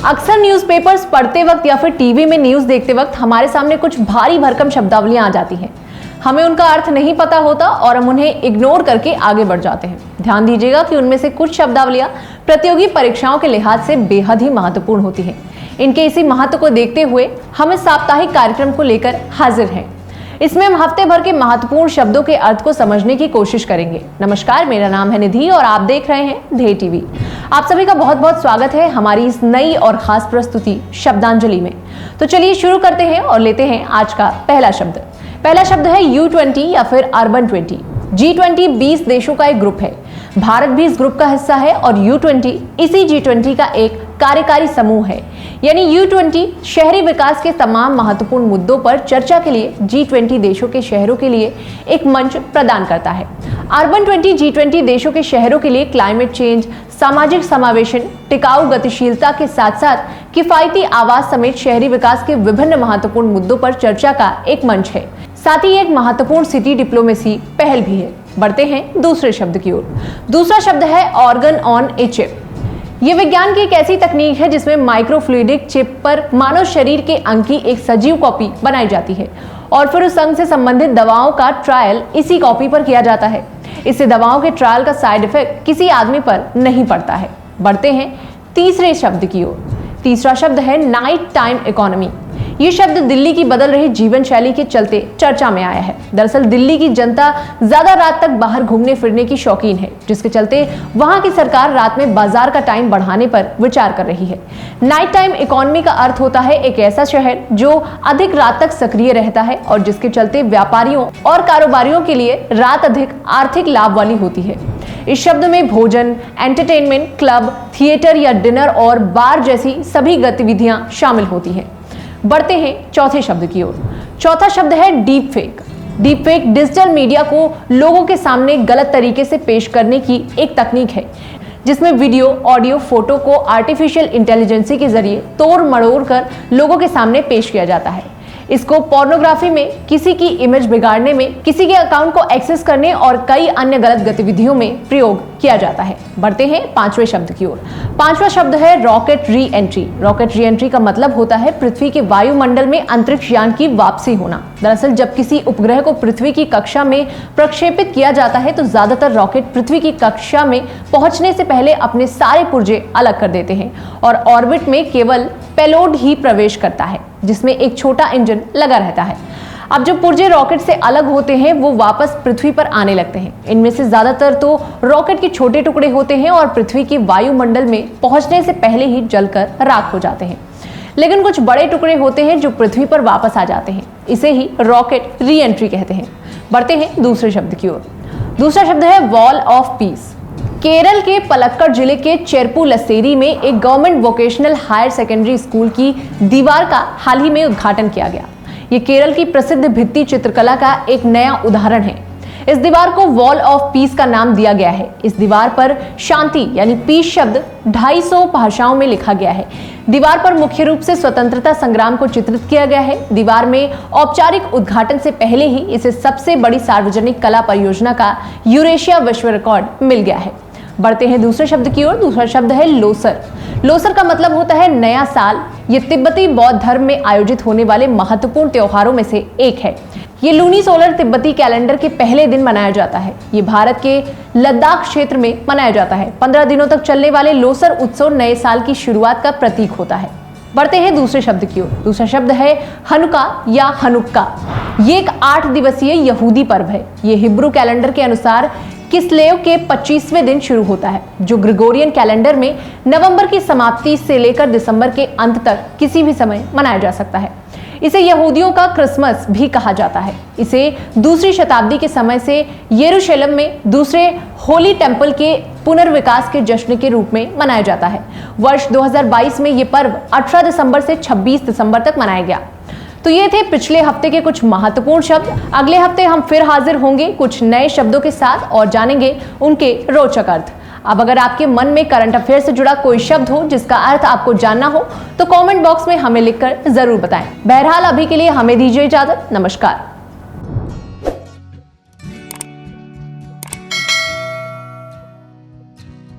अक्सर न्यूज़पेपर्स पढ़ते वक्त या फिर टीवी में न्यूज़ देखते वक्त हमारे सामने कुछ भारी भरकम शब्दावलियां आ जाती हैं। हमें उनका अर्थ नहीं पता होता और हम उन्हें इग्नोर करके आगे बढ़ जाते हैं। ध्यान दीजिएगा कि उनमें से कुछ शब्दावलियां प्रतियोगी परीक्षाओं के लिहाज से बेहद ही महत्वपूर्ण होती हैं। इनके इसी महत्व को देखते हुए हम इस साप्ताहिक कार्यक्रम को लेकर हाजिर हैं। इसमें हम हफ्ते भर के महत्वपूर्ण शब्दों के अर्थ को समझने की कोशिश करेंगे। नमस्कार, मेरा नाम है निधि और आप देख रहे हैं ध्येय टीवी। आप सभी का बहुत बहुत स्वागत है हमारी इस नई और खास प्रस्तुति शब्दांजलि में। तो चलिए शुरू करते हैं और लेते हैं आज का पहला शब्द। पहला शब्द है U20 या फिर अर्बन 20। G20 20 देशों का एक ग्रुप है। भारत भी इस ग्रुप का हिस्सा है और U20 इसी G20 का एक कार्यकारी समूह है। यानी U20 शहरी विकास के तमाम महत्वपूर्ण मुद्दों पर चर्चा के लिए G20 देशों के शहरों के लिए एक मंच प्रदान करता है। अर्बन 20 G20 देशों के शहरों के लिए क्लाइमेट चेंज, सामाजिक समावेशन, टिकाऊ गतिशीलता के साथ साथ किफायती आवास समेत शहरी विकास के विभिन्न महत्वपूर्ण मुद्दों पर चर्चा का एक मंच है। साथ ही एक महत्वपूर्ण सिटी डिप्लोमेसी पहल भी है। बढ़ते हैं दूसरे शब्द की ओर। दूसरा शब्द है ऑर्गन ऑन ए चिप। ये विज्ञान की एक ऐसी तकनीक है जिसमें माइक्रोफ्लूइडिक चिप पर मानव शरीर के अंग की एक सजीव कॉपी बनाई जाती है और फिर उस अंग से संबंधित दवाओं का ट्रायल इसी कॉपी पर किया जाता है। इससे दवाओं के ट्रायल का साइड इफेक्ट किसी आदमी पर नहीं पड़ता है। बढ़ते हैं तीसरे शब्द की ओर। तीसरा शब्द है नाइट टाइम इकोनॉमी। ये शब्द दिल्ली की बदल रही जीवन शैली के चलते चर्चा में आया है। दरअसल दिल्ली की जनता ज्यादा रात तक बाहर घूमने फिरने की शौकीन है, जिसके चलते वहां की सरकार रात में बाजार का टाइम बढ़ाने पर विचार कर रही है। नाइट टाइम इकोनॉमी का अर्थ होता है एक ऐसा शहर जो अधिक रात तक सक्रिय रहता है और जिसके चलते व्यापारियों और कारोबारियों के लिए रात अधिक आर्थिक लाभ वाली होती है। इस शब्द में भोजन, एंटरटेनमेंट, क्लब, थिएटर या डिनर और बार जैसी सभी गतिविधियां शामिल होती हैं। बढ़ते हैं चौथे शब्द की ओर। चौथा शब्द है deep fake. Deep fake digital media को लोगों के सामने गलत तरीके से पेश करने की एक तकनीक है जिसमें वीडियो, ऑडियो, फोटो को आर्टिफिशियल इंटेलिजेंस के जरिए तोड़ मड़ोड़ कर लोगों के सामने पेश किया जाता है। इसको पोर्नोग्राफी में, किसी की इमेज बिगाड़ने में, किसी के अकाउंट को एक्सेस करने और कई अन्य गलत गतिविधियों में प्रयोग किया जाता है। बढ़ते हैं पांचवें शब्द की ओर। पांचवा शब्द है rocket re entry. Rocket re entry का मतलब होता है पृथ्वी के वायुमंडल में अंतरिक्ष यान की वापसी होना। दरअसल जब किसी उपग्रह को पृथ्वी की कक्षा में प्रक्षेपित किया जाता है तो ज्यादातर रॉकेट पृथ्वी की कक्षा में पहुंचने से पहले अपने सारे पुर्जे अलग कर देते हैं और ऑर्बिट में केवल पेलोड ही प्रवेश करता है जिसमें एक छोटा इंजन लगा रहता है। अब जब पुर्जे रॉकेट से अलग होते हैं वो वापस पृथ्वी पर आने लगते हैं। इनमें से ज्यादातर तो रॉकेट के छोटे टुकड़े होते हैं और पृथ्वी के वायुमंडल में पहुंचने से पहले ही जलकर राख हो जाते हैं। लेकिन कुछ बड़े टुकड़े होते हैं जो पृथ्वी पर वापस आ जाते हैं। इसे ही रॉकेट री एंट्री कहते हैं। बढ़ते हैं दूसरे शब्द की ओर। दूसरा शब्द है वॉल ऑफ पीस। केरल के पलक्कड़ जिले के चेरपू लस्सेरी में एक government vocational higher secondary school की दीवार का हाल ही में उद्घाटन किया गया। ये केरल की प्रसिद्ध भित्ति चित्रकला का एक नया उदाहरण है। इस दीवार को वॉल ऑफ पीस का नाम दिया गया है। इस दीवार पर शांति यानी पीस शब्द 250 भाषाओं में लिखा गया है। दीवार पर मुख्य रूप से स्वतंत्रता संग्राम को चित्रित किया गया है। दीवार में औपचारिक उद्घाटन से पहले ही इसे सबसे बड़ी सार्वजनिक कला परियोजना का यूरेशिया विश्व रिकॉर्ड मिल गया है। बढ़ते हैं दूसरे शब्द की ओर। दूसरा शब्द है लोसर। लोसर का मतलब होता है नया साल। ये तिब्बती बौद्ध धर्म में आयोजित होने वाले महत्वपूर्ण त्योहारों में से एक है। ये लूनी सोलर तिब्बती कैलेंडर के पहले दिन मनाया जाता है। ये भारत के लद्दाख क्षेत्र में मनाया जाता है। 15 दिनों तक चलने वाले लोसर उत्सव नए साल की शुरुआत का प्रतीक होता है। बढ़ते हैं दूसरे शब्द की ओर। दूसरा शब्द है हनुका या हनुक्का। ये एक 8 दिवसीय यहूदी पर्व है। ये हिब्रू कैलेंडर के अनुसार किस्लेव के 25वें दिन शुरू होता है जो ग्रेगोरियन कैलेंडर में नवंबर की समाप्ति से लेकर दिसंबर के अंत तक किसी भी समय मनाया जा सकता है। इसे यहूदियों का क्रिसमस भी कहा जाता है। इसे दूसरी शताब्दी के समय से यरूशलेम में दूसरे होली टेम्पल के पुनर्विकास के जश्न के रूप में मनाया जाता है। वर्ष 2022 में यह पर्व 18 दिसंबर से 26 दिसंबर तक मनाया गया। तो ये थे पिछले हफ्ते के कुछ महत्वपूर्ण शब्द। अगले हफ्ते हम फिर हाजिर होंगे कुछ नए शब्दों के साथ और जानेंगे उनके रोचक अर्थ। अब अगर आपके मन में करंट अफेयर से जुड़ा कोई शब्द हो जिसका अर्थ आपको जानना हो तो कमेंट बॉक्स में हमें लिखकर जरूर बताएं। बहरहाल अभी के लिए हमें दीजिए इजाजत। नमस्कार।